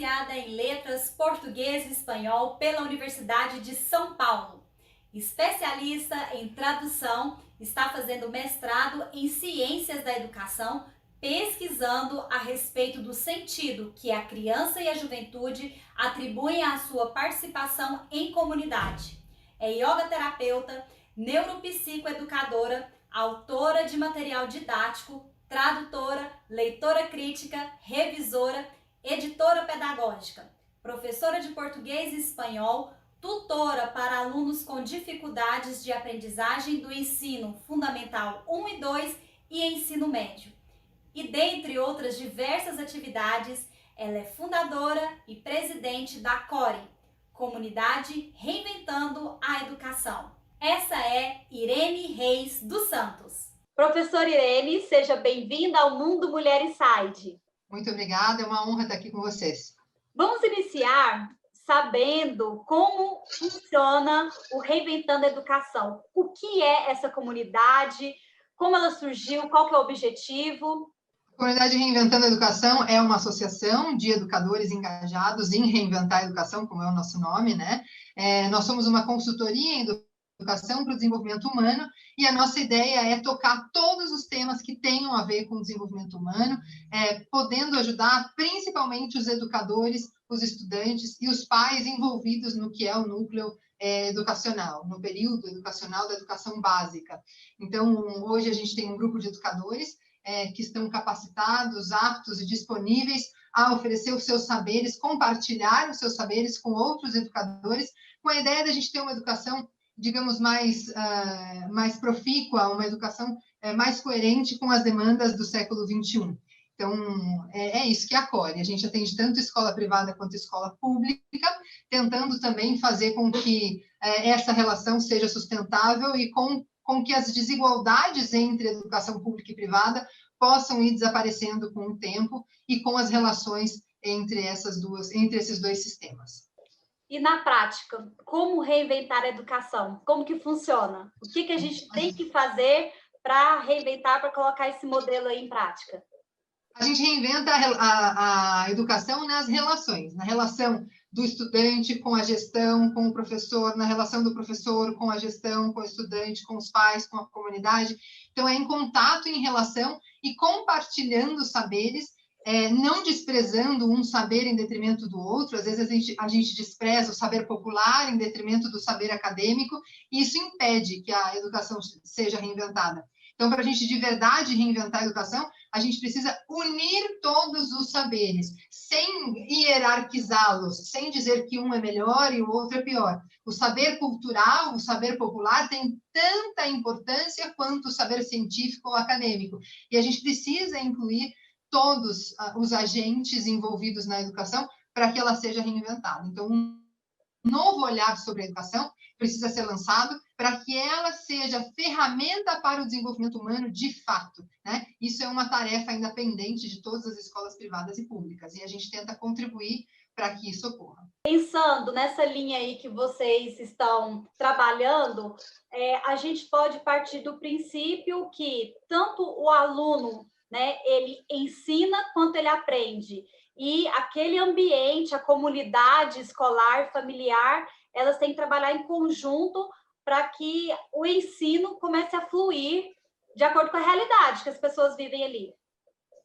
licenciada em Letras Português e Espanhol pela Universidade de São Paulo. Especialista em tradução, está fazendo mestrado em Ciências da Educação, pesquisando a respeito do sentido que a criança e a juventude atribuem à sua participação em comunidade. É yoga terapeuta, neuropsicoeducadora, autora de material didático, tradutora, leitora crítica, revisora, editora pedagógica, professora de português e espanhol, tutora para alunos com dificuldades de aprendizagem do ensino fundamental 1 e 2 e ensino médio. E dentre outras diversas atividades, ela é fundadora e presidente da CORE, Comunidade Reinventando a Educação. Essa é Irene Reis dos Santos. Professora Irene, seja bem-vinda ao Mundo Mulher Inside. Muito obrigada, é uma honra estar aqui com vocês. Vamos iniciar sabendo como funciona o Reinventando a Educação. O que é essa comunidade? Como ela surgiu? Qual que é o objetivo? A Comunidade Reinventando a Educação é uma associação de educadores engajados em reinventar a educação, como é o nosso nome, né? Nós somos uma consultoria em educação para o desenvolvimento humano, e a nossa ideia é tocar todos os temas que tenham a ver com o desenvolvimento humano, podendo ajudar principalmente os educadores, os estudantes e os pais envolvidos no que é o núcleo educacional, no período educacional da educação básica. Então, hoje a gente tem um grupo de educadores que estão capacitados, aptos e disponíveis a oferecer os seus saberes, compartilhar os seus saberes com outros educadores, com a ideia de a gente ter uma educação, digamos, mais profícua, uma educação mais coerente com as demandas do século XXI. Então, é isso que é a CORE. A gente atende tanto escola privada quanto escola pública, tentando também fazer com que essa relação seja sustentável e com que as desigualdades entre educação pública e privada possam ir desaparecendo com o tempo e com as relações entre esses dois sistemas. E na prática, como reinventar a educação? Como que funciona? O que a gente tem que fazer para reinventar, para colocar esse modelo aí em prática? A gente reinventa a educação nas relações, na relação do estudante com a gestão, com o professor, na relação do professor com a gestão, com o estudante, com os pais, com a comunidade. Então, é em contato, em relação e compartilhando saberes, não desprezando um saber em detrimento do outro. Às vezes a gente despreza o saber popular em detrimento do saber acadêmico, e isso impede que a educação seja reinventada. Então, para a gente de verdade reinventar a educação, a gente precisa unir todos os saberes, sem hierarquizá-los, sem dizer que um é melhor e o outro é pior. O saber cultural, o saber popular tem tanta importância quanto o saber científico ou acadêmico. E a gente precisa incluir todos os agentes envolvidos na educação para que ela seja reinventada. Então, um novo olhar sobre a educação precisa ser lançado para que ela seja ferramenta para o desenvolvimento humano de fato, né? Isso é uma tarefa ainda pendente de todas as escolas privadas e públicas, e a gente tenta contribuir para que isso ocorra. Pensando nessa linha aí que vocês estão trabalhando, a gente pode partir do princípio que tanto o aluno, né, ele ensina quanto ele aprende. E aquele ambiente, a comunidade escolar, familiar, elas têm que trabalhar em conjunto para que o ensino comece a fluir de acordo com a realidade que as pessoas vivem ali.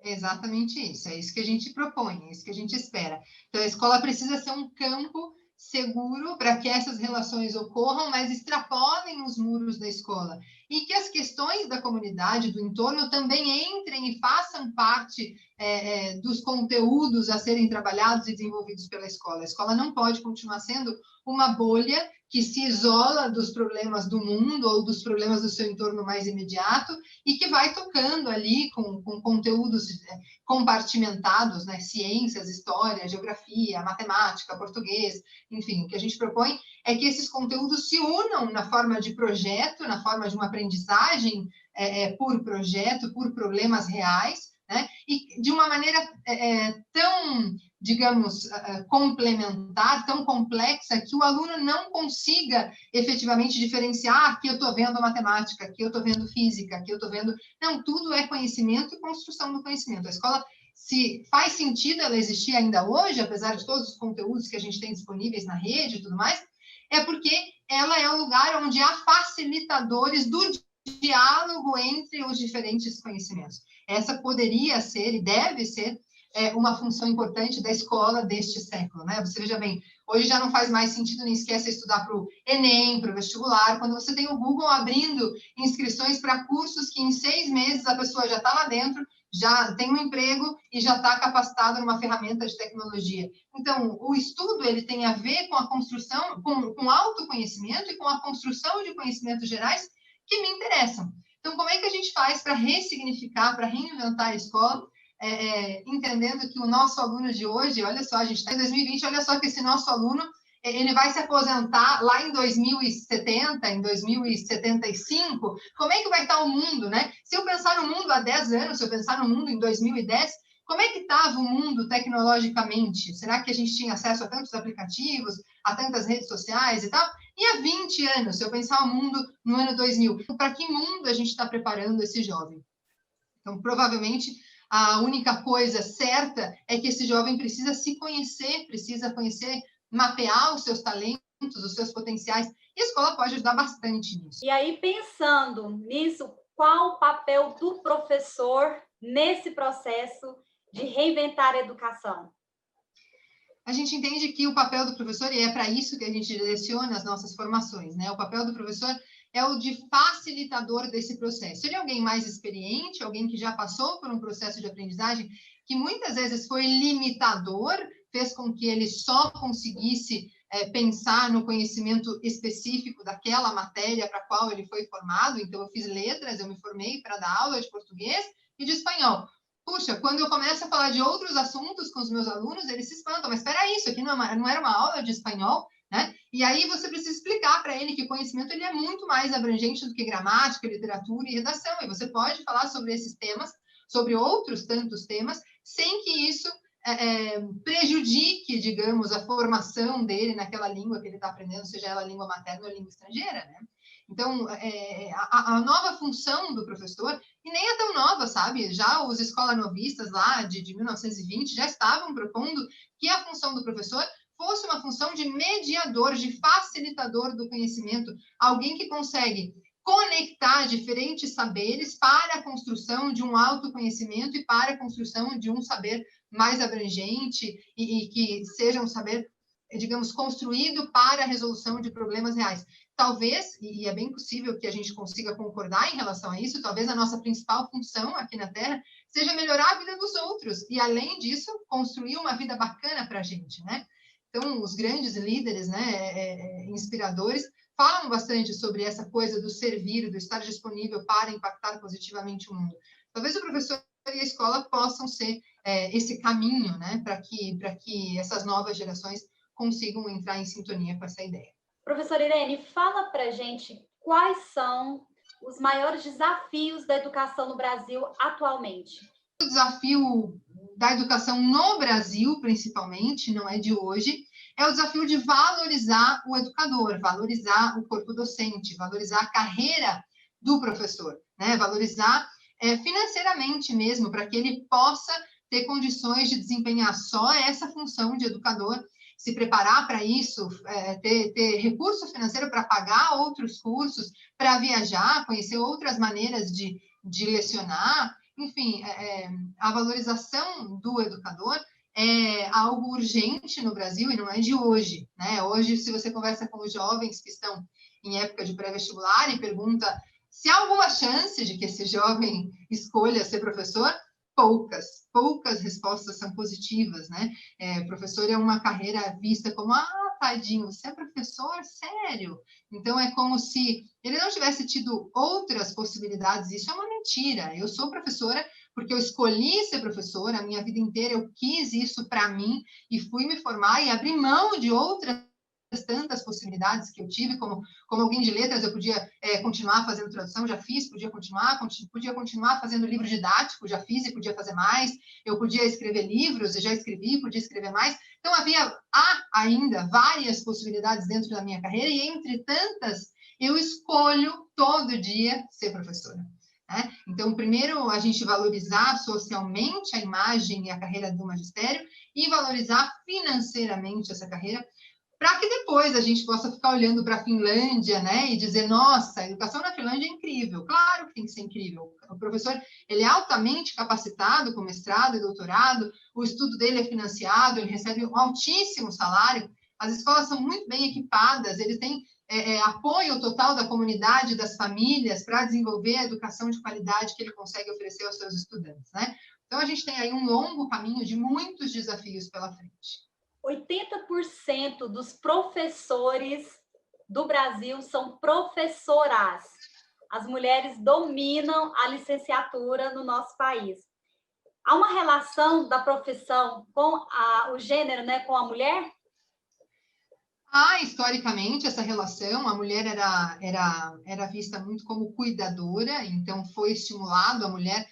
É exatamente isso, é isso que a gente propõe, é isso que a gente espera. Então, a escola precisa ser um campo seguro para que essas relações ocorram, mas extrapolem os muros da escola. E que as questões da comunidade, do entorno, também entrem e façam parte dos conteúdos a serem trabalhados e desenvolvidos pela escola. A escola não pode continuar sendo uma bolha que se isola dos problemas do mundo ou dos problemas do seu entorno mais imediato e que vai tocando ali com conteúdos compartimentados, né? Ciências, história, geografia, matemática, português, enfim, o que a gente propõe é que esses conteúdos se unam na forma de projeto, na forma de uma aprendizagem por projeto, por problemas reais, né? E de uma maneira tão, digamos, complementar, tão complexa, que o aluno não consiga efetivamente diferenciar: aqui eu estou vendo matemática, aqui eu estou vendo física, aqui eu estou vendo... Não, tudo é conhecimento e construção do conhecimento. A escola se faz sentido ela existir ainda hoje, apesar de todos os conteúdos que a gente tem disponíveis na rede e tudo mais, é porque ela é o lugar onde há facilitadores do diálogo entre os diferentes conhecimentos. Essa poderia ser e deve ser uma função importante da escola deste século, né? Você veja bem, hoje já não faz mais sentido nem esquece estudar para o Enem, para o vestibular, quando você tem o Google abrindo inscrições para cursos que em 6 meses a pessoa já está lá dentro, já tem um emprego e já está capacitado numa ferramenta de tecnologia. Então, o estudo ele tem a ver com a construção, com autoconhecimento e com a construção de conhecimentos gerais que me interessam. Então, como é que a gente faz para ressignificar, para reinventar a escola, entendendo que o nosso aluno de hoje, olha só, a gente está em 2020, olha só que esse nosso aluno, ele vai se aposentar lá em 2070, em 2075, como é que vai estar o mundo, né? Se eu pensar no mundo há 10 anos, se eu pensar no mundo em 2010, como é que estava o mundo tecnologicamente? Será que a gente tinha acesso a tantos aplicativos, a tantas redes sociais e tal? E há 20 anos, se eu pensar o mundo no ano 2000, para que mundo a gente está preparando esse jovem? Então, provavelmente, a única coisa certa é que esse jovem precisa se conhecer, precisa conhecer, mapear os seus talentos, os seus potenciais, e a escola pode ajudar bastante nisso. E aí, pensando nisso, qual o papel do professor nesse processo de reinventar a educação? A gente entende que o papel do professor, e é para isso que a gente direciona as nossas formações, né? O papel do professor é o de facilitador desse processo. Ele é alguém mais experiente, alguém que já passou por um processo de aprendizagem que muitas vezes foi limitador, fez com que ele só conseguisse pensar no conhecimento específico daquela matéria para a qual ele foi formado. Então, eu fiz letras, eu me formei para dar aula de português e de espanhol. Puxa, quando eu começo a falar de outros assuntos com os meus alunos, eles se espantam. Mas espera aí, isso aqui não era uma aula de espanhol, né? E aí você precisa explicar para ele que conhecimento ele é muito mais abrangente do que gramática, literatura e redação. E você pode falar sobre esses temas, sobre outros tantos temas, sem que isso prejudique, digamos, a formação dele naquela língua que ele está aprendendo, seja ela língua materna ou língua estrangeira, né? Então, a nova função do professor, e nem é tão nova, sabe? Já os escolanovistas lá de 1920 já estavam propondo que a função do professor fosse uma função de mediador, de facilitador do conhecimento, alguém que consegue conectar diferentes saberes para a construção de um autoconhecimento e para a construção de um saber mais abrangente e que seja um saber, digamos, construído para a resolução de problemas reais. Talvez, e é bem possível que a gente consiga concordar em relação a isso, talvez a nossa principal função aqui na Terra seja melhorar a vida dos outros e, além disso, construir uma vida bacana para a gente, né? Então, os grandes líderes, né, inspiradores, falam bastante sobre essa coisa do servir, do estar disponível para impactar positivamente o mundo. Talvez o professor e a escola possam ser esse caminho, né, para que essas novas gerações consigam entrar em sintonia com essa ideia. Professora Irene, fala para a gente quais são os maiores desafios da educação no Brasil atualmente. O desafio da educação no Brasil, principalmente, não é de hoje, é o desafio de valorizar o educador, valorizar o corpo docente, valorizar a carreira do professor, né? Valorizar financeiramente mesmo, para que ele possa ter condições de desempenhar só essa função de educador, se preparar para isso, ter recurso financeiro para pagar outros cursos, para viajar, conhecer outras maneiras de lecionar. Enfim, a valorização do educador é algo urgente no Brasil e não é de hoje, né? Hoje, se você conversa com os jovens que estão em época de pré-vestibular e pergunta se há alguma chance de que esse jovem escolha ser professor, poucas respostas são positivas, né? Professor é uma carreira vista como, tadinho, você é professor? Sério? Então, é como se ele não tivesse tido outras possibilidades. Isso é uma mentira. Eu sou professora porque eu escolhi ser professora, a minha vida inteira eu quis isso para mim e fui me formar e abrir mão de outras tantas possibilidades que eu tive, como alguém de letras, eu podia continuar fazendo tradução, já fiz, podia continuar fazendo livro didático, já fiz e podia fazer mais, eu podia escrever livros, eu já escrevi, podia escrever mais. Então, há ainda várias possibilidades dentro da minha carreira e, entre tantas, eu escolho todo dia ser professora. né? Então, primeiro, a gente valorizar socialmente a imagem e a carreira do magistério e valorizar financeiramente essa carreira, para que depois a gente possa ficar olhando para a Finlândia, né, e dizer, nossa, a educação na Finlândia é incrível. Claro que tem que ser incrível. O professor, ele é altamente capacitado com mestrado e doutorado, o estudo dele é financiado, ele recebe um altíssimo salário, as escolas são muito bem equipadas, ele tem apoio total da comunidade, das famílias, para desenvolver a educação de qualidade que ele consegue oferecer aos seus estudantes, né? Então, a gente tem aí um longo caminho de muitos desafios pela frente. 80% dos professores do Brasil são professoras. As mulheres dominam a licenciatura no nosso país. Há uma relação da profissão com o gênero, né, com a mulher? Historicamente, essa relação, a mulher era vista muito como cuidadora, então foi estimulado a mulher,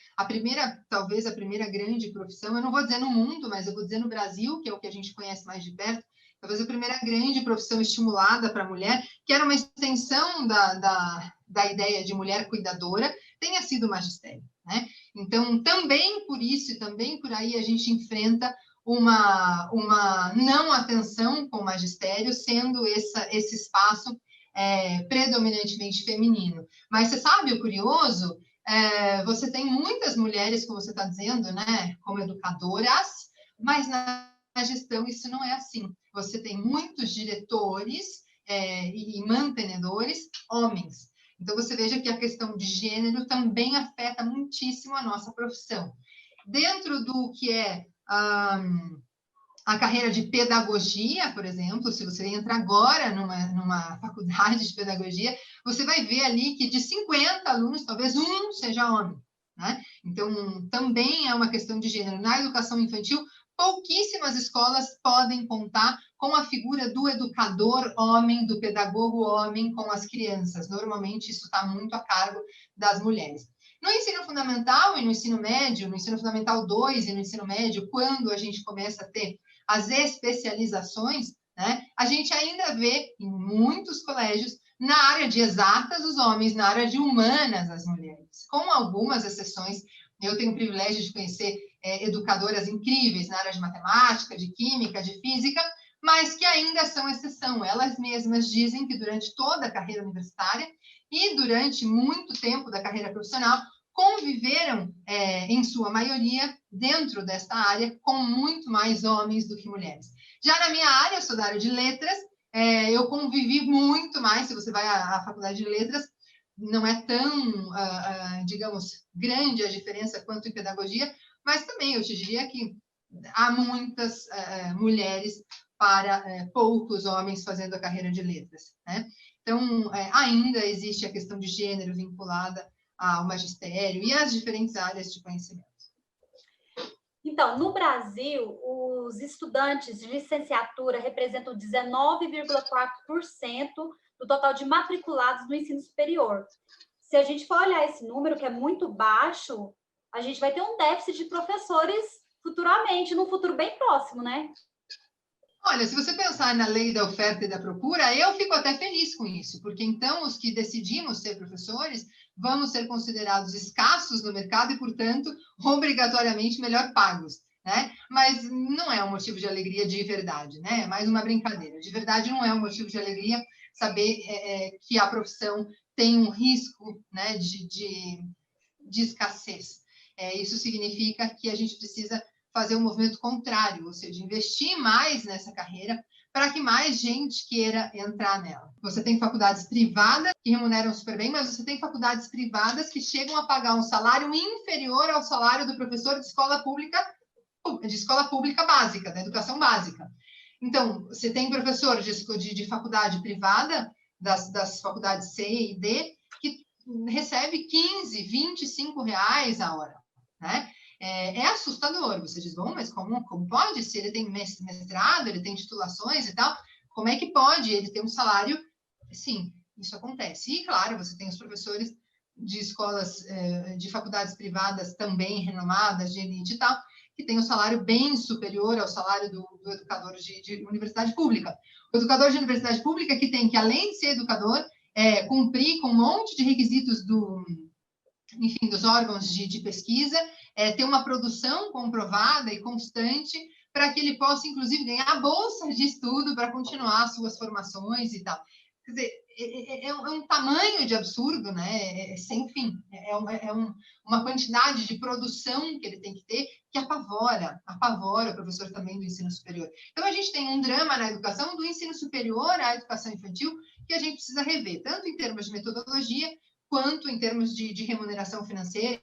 talvez a primeira grande profissão, eu não vou dizer no mundo, mas eu vou dizer no Brasil, que é o que a gente conhece mais de perto, talvez a primeira grande profissão estimulada para a mulher, que era uma extensão da ideia de mulher cuidadora, tenha sido o magistério, né? Então, também por isso e também por aí a gente enfrenta uma não atenção com o magistério, sendo esse espaço predominantemente feminino. Mas você sabe o curioso? Você tem muitas mulheres, como você está dizendo, né, como educadoras, mas na gestão isso não é assim. Você tem muitos diretores e mantenedores homens. Então, você veja que a questão de gênero também afeta muitíssimo a nossa profissão. Dentro do que é a carreira de pedagogia, por exemplo, se você entra agora numa faculdade de pedagogia, você vai ver ali que de 50 alunos, talvez um seja homem, né? Então, também é uma questão de gênero. Na educação infantil, pouquíssimas escolas podem contar com a figura do educador homem, do pedagogo homem com as crianças. Normalmente, isso está muito a cargo das mulheres. No ensino fundamental e no ensino médio, no ensino fundamental 2 e no ensino médio, quando a gente começa a ter as especializações, né, a gente ainda vê em muitos colégios, na área de exatas, os homens, na área de humanas, as mulheres, com algumas exceções. Eu tenho o privilégio de conhecer educadoras incríveis na área de matemática, de química, de física, mas que ainda são exceção. Elas mesmas dizem que durante toda a carreira universitária e durante muito tempo da carreira profissional, conviveram, em sua maioria, dentro desta área, com muito mais homens do que mulheres. Já na minha área, eu sou da área de letras, eu convivi muito mais, se você vai à faculdade de letras, não é tão, digamos, grande a diferença quanto em pedagogia, mas também eu te diria que há muitas mulheres para poucos homens fazendo a carreira de letras, né? Então, ainda existe a questão de gênero vinculada ao magistério e às diferentes áreas de conhecimento. Então, no Brasil, os estudantes de licenciatura representam 19,4% do total de matriculados no ensino superior. Se a gente for olhar esse número, que é muito baixo, a gente vai ter um déficit de professores futuramente, num futuro bem próximo, né? Olha, se você pensar na lei da oferta e da procura, eu fico até feliz com isso, porque então os que decidimos ser professores vamos ser considerados escassos no mercado e, portanto, obrigatoriamente melhor pagos, né? Mas não é um motivo de alegria de verdade, né? É mais uma brincadeira. De verdade, não é um motivo de alegria saber que a profissão tem um risco, né, de escassez. Isso significa que a gente precisa fazer um movimento contrário, ou seja, investir mais nessa carreira para que mais gente queira entrar nela. Você tem faculdades privadas que remuneram super bem, mas você tem faculdades privadas que chegam a pagar um salário inferior ao salário do professor de escola pública básica, da educação básica. Então, você tem professor de faculdade privada, das faculdades C e D, que recebe 15, 25 reais a hora, né? É assustador. Você diz, bom, mas como pode? Se ele tem mestrado, ele tem titulações e tal, como é que pode ele ter um salário? Sim, isso acontece. E, claro, você tem os professores de escolas, de faculdades privadas também renomadas, de elite e tal, que tem um salário bem superior ao salário do educador de universidade pública. O educador de universidade pública que tem que, além de ser educador, cumprir com um monte de requisitos enfim, dos órgãos de pesquisa, ter uma produção comprovada e constante para que ele possa, inclusive, ganhar bolsa de estudo para continuar suas formações e tal. Quer dizer, é um tamanho de absurdo, né? Sem fim. Uma quantidade de produção que ele tem que ter que apavora o professor também do ensino superior. Então, a gente tem um drama na educação do ensino superior à educação infantil que a gente precisa rever, tanto em termos de metodologia, quanto em termos de remuneração financeira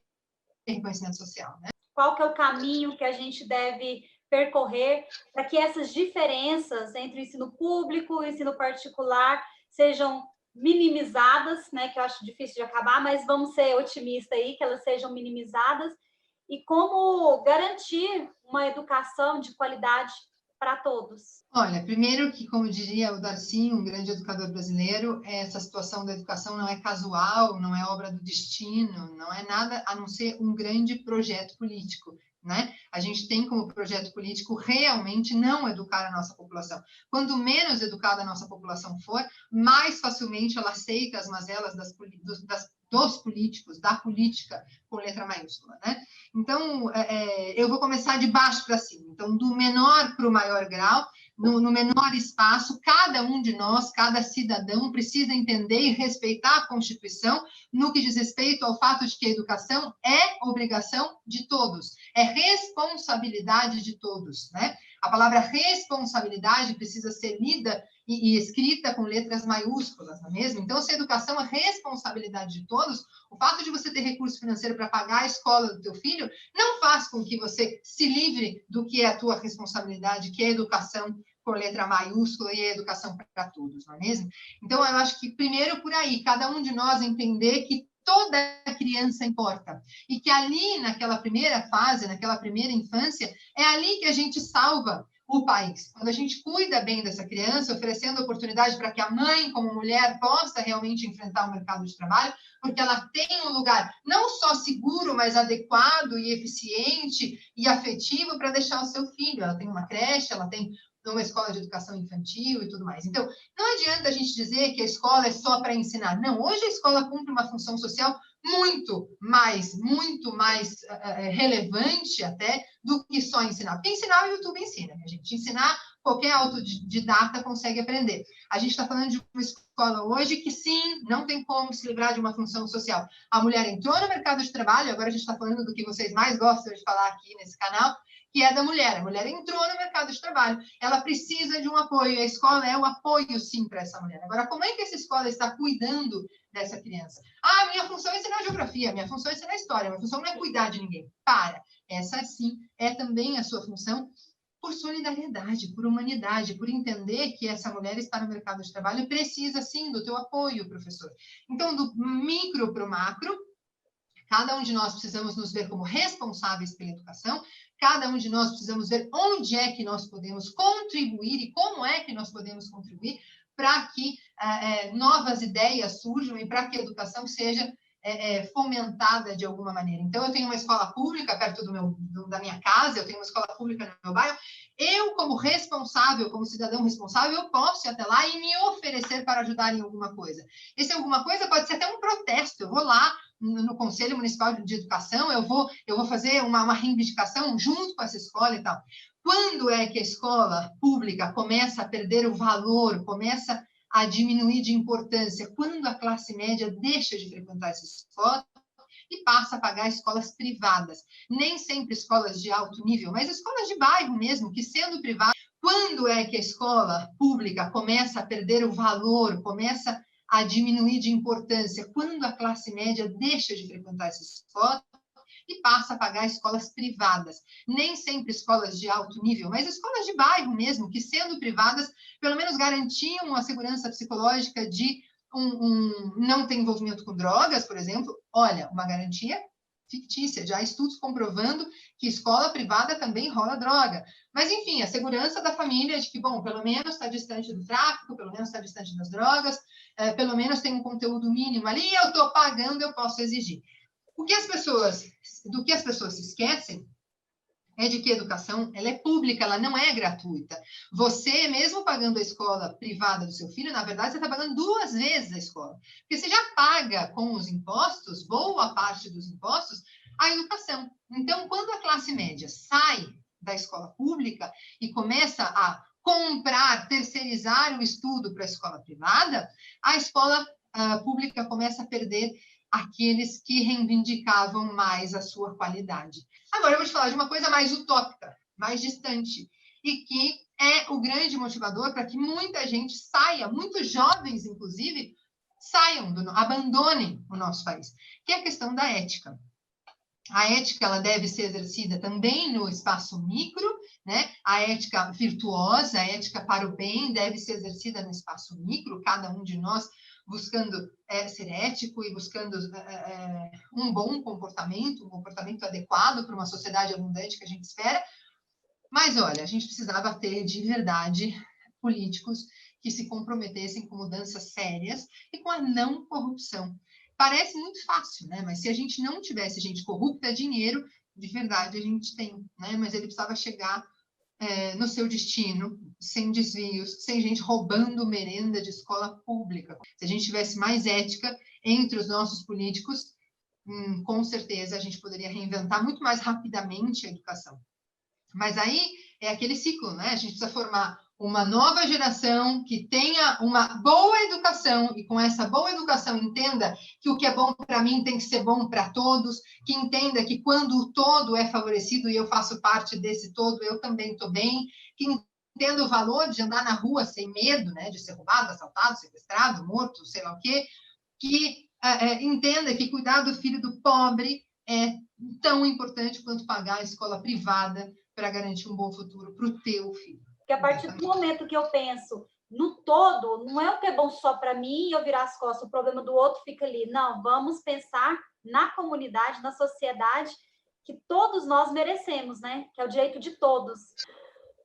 e reconhecimento social, né? Qual que é o caminho que a gente deve percorrer para que essas diferenças entre o ensino público e o ensino particular sejam minimizadas, né, que eu acho difícil de acabar, mas vamos ser otimistas aí, que elas sejam minimizadas, e como garantir uma educação de qualidade para todos? Olha, primeiro que, como diria o Darcy, um grande educador brasileiro, essa situação da educação não é casual, não é obra do destino, não é nada a não ser um grande projeto político, né? A gente tem como projeto político realmente não educar a nossa população. Quanto menos educada a nossa população for, mais facilmente ela aceita as mazelas dos políticos, da política com letra maiúscula, né? Então, eu vou começar de baixo para cima. Então, do menor para o maior grau, no menor espaço, cada um de nós, cada cidadão precisa entender e respeitar a Constituição no que diz respeito ao fato de que a educação é obrigação de todos, é responsabilidade de todos, né? A palavra responsabilidade precisa ser lida e escrita com letras maiúsculas, não é mesmo? Então, se a educação é responsabilidade de todos, o fato de você ter recurso financeiro para pagar a escola do teu filho não faz com que você se livre do que é a tua responsabilidade, que é a educação com letra maiúscula e a educação para todos, não é mesmo? Então, eu acho que primeiro por aí, cada um de nós entender que toda criança importa e que ali, naquela primeira fase, naquela primeira infância, é ali que a gente salva o país. Quando a gente cuida bem dessa criança, oferecendo oportunidade para que a mãe, como mulher, possa realmente enfrentar o mercado de trabalho, porque ela tem um lugar não só seguro, mas adequado e eficiente e afetivo para deixar o seu filho. Ela tem uma creche, ela tem uma escola de educação infantil e tudo mais. Então, não adianta a gente dizer que a escola é só para ensinar. Não, hoje a escola cumpre uma função social muito mais relevante até do que só ensinar. Porque ensinar o YouTube ensina, né, gente? Ensinar, qualquer autodidata consegue aprender. A gente está falando de uma escola hoje que, sim, não tem como se livrar de uma função social. A mulher entrou no mercado de trabalho, agora a gente está falando do que vocês mais gostam de falar aqui nesse canal, que é da mulher. A mulher entrou no mercado de trabalho, ela precisa de um apoio, a escola é o apoio, sim, para essa mulher. Agora, como é que essa escola está cuidando dessa criança? Ah, minha função é ensinar geografia, minha função é ensinar história, minha função não é cuidar de ninguém. Para, essa sim é também a sua função, por solidariedade, por humanidade, por entender que essa mulher está no mercado de trabalho e precisa, sim, do teu apoio, professor. Então, do micro para o macro, cada um de nós precisamos nos ver como responsáveis pela educação, cada um de nós precisamos ver onde é que nós podemos contribuir e como é que nós podemos contribuir para que novas ideias surjam e para que a educação seja fomentada de alguma maneira. Então, eu tenho uma escola pública perto da minha casa, eu tenho uma escola pública no meu bairro, eu, como responsável, como cidadão responsável, eu posso ir até lá e me oferecer para ajudar em alguma coisa. Esse alguma coisa pode ser até um protesto, eu vou lá no Conselho Municipal de Educação, eu vou fazer uma reivindicação junto com essa escola e tal. Quando é que a escola pública começa a perder o valor, começa a diminuir de importância? Quando a classe média deixa de frequentar essa escola e passa a pagar escolas privadas. Nem sempre escolas de alto nível, mas escolas de bairro mesmo, que sendo privadas. Quando é que a escola pública começa a perder o valor, começa a diminuir de importância? Quando a classe média deixa de frequentar essa escola e passa a pagar escolas privadas. Nem sempre escolas de alto nível, mas escolas de bairro mesmo, que sendo privadas, pelo menos garantiam a segurança psicológica de não ter envolvimento com drogas, por exemplo. Olha, uma garantia fictícia, já há estudos comprovando que escola privada também rola droga. Mas, enfim, a segurança da família de que, bom, pelo menos está distante do tráfico, pelo menos está distante das drogas, pelo menos tem um conteúdo mínimo ali, eu estou pagando, eu posso exigir. Do que as pessoas se esquecem é de que a educação ela é pública, ela não é gratuita. Você, mesmo pagando a escola privada do seu filho, na verdade, você está pagando 2 vezes a escola. Porque você já paga com os impostos, boa parte dos impostos, a educação. Então, quando a classe média sai da escola pública e começa a comprar, terceirizar o estudo para a escola privada, a escola pública começa a perder aqueles que reivindicavam mais a sua qualidade. Agora, eu vou te falar de uma coisa mais utópica, mais distante, e que é o grande motivador para que muita gente saia, muitos jovens, inclusive, abandonem o nosso país, que é a questão da ética. A ética ela deve ser exercida também no espaço micro, né? A ética virtuosa, a ética para o bem deve ser exercida no espaço micro, cada um de nós buscando ser ético e buscando um bom comportamento, um comportamento adequado para uma sociedade abundante que a gente espera. Mas, olha, a gente precisava ter, de verdade, políticos que se comprometessem com mudanças sérias e com a não corrupção. Parece muito fácil, né? Mas se a gente não tivesse gente corrupta, dinheiro, de verdade, a gente tem, né? Mas ele precisava chegar no seu destino, sem desvios, sem gente roubando merenda de escola pública. Se a gente tivesse mais ética entre os nossos políticos, com certeza a gente poderia reinventar muito mais rapidamente a educação. Mas aí é aquele ciclo, né? A gente precisa formar uma nova geração que tenha uma boa educação e com essa boa educação entenda que o que é bom para mim tem que ser bom para todos, que entenda que quando o todo é favorecido e eu faço parte desse todo, eu também estou bem, que entenda o valor de andar na rua sem medo, né, de ser roubado, assaltado, sequestrado, morto, sei lá o quê, que entenda que cuidar do filho do pobre é tão importante quanto pagar a escola privada para garantir um bom futuro para o teu filho. Porque a partir do momento que eu penso no todo, não é o que é bom só para mim e eu virar as costas, o problema do outro fica ali. Não, vamos pensar na comunidade, na sociedade, que todos nós merecemos, né? Que é o direito de todos.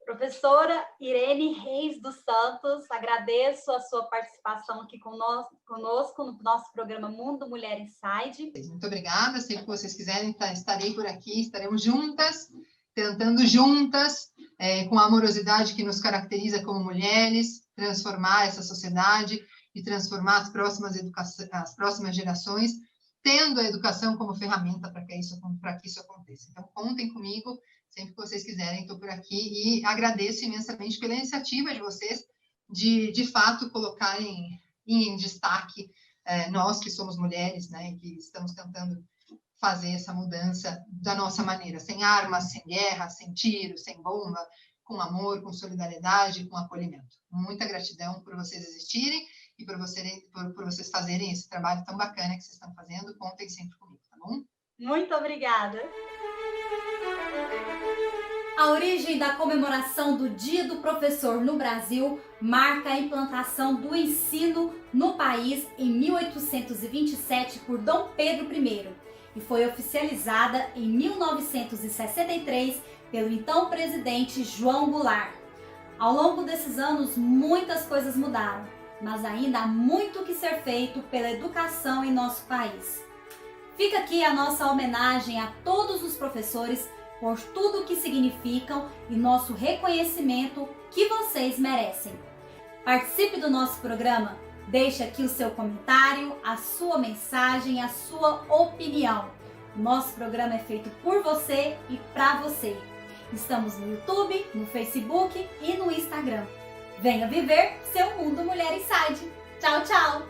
Professora Irene Reis dos Santos, agradeço a sua participação aqui conosco no nosso programa Mundo Mulher Inside. Muito obrigada, sempre que vocês quiserem, estarei por aqui, estaremos juntas, tentando juntas, com a amorosidade que nos caracteriza como mulheres, transformar essa sociedade e transformar as próximas gerações, tendo a educação como ferramenta para que isso aconteça. Então, contem comigo, sempre que vocês quiserem, estou por aqui e agradeço imensamente pela iniciativa de vocês de fato, colocarem em destaque nós que somos mulheres, né, e que estamos tentando fazer essa mudança da nossa maneira, sem armas, sem guerra, sem tiro, sem bomba, com amor, com solidariedade, com acolhimento. Muita gratidão por vocês existirem e por vocês fazerem esse trabalho tão bacana que vocês estão fazendo. Contem sempre comigo, tá bom? Muito obrigada. A origem da comemoração do Dia do Professor no Brasil marca a implantação do ensino no país em 1827 por Dom Pedro I e foi oficializada em 1963 pelo então presidente João Goulart. Ao longo desses anos, muitas coisas mudaram, mas ainda há muito que ser feito pela educação em nosso país. Fica aqui a nossa homenagem a todos os professores por tudo o que significam e nosso reconhecimento que vocês merecem. Participe do nosso programa, deixe aqui o seu comentário, a sua mensagem, a sua opinião. O nosso programa é feito por você e para você. Estamos no YouTube, no Facebook e no Instagram. Venha viver seu mundo Mulher Inside. Tchau, tchau!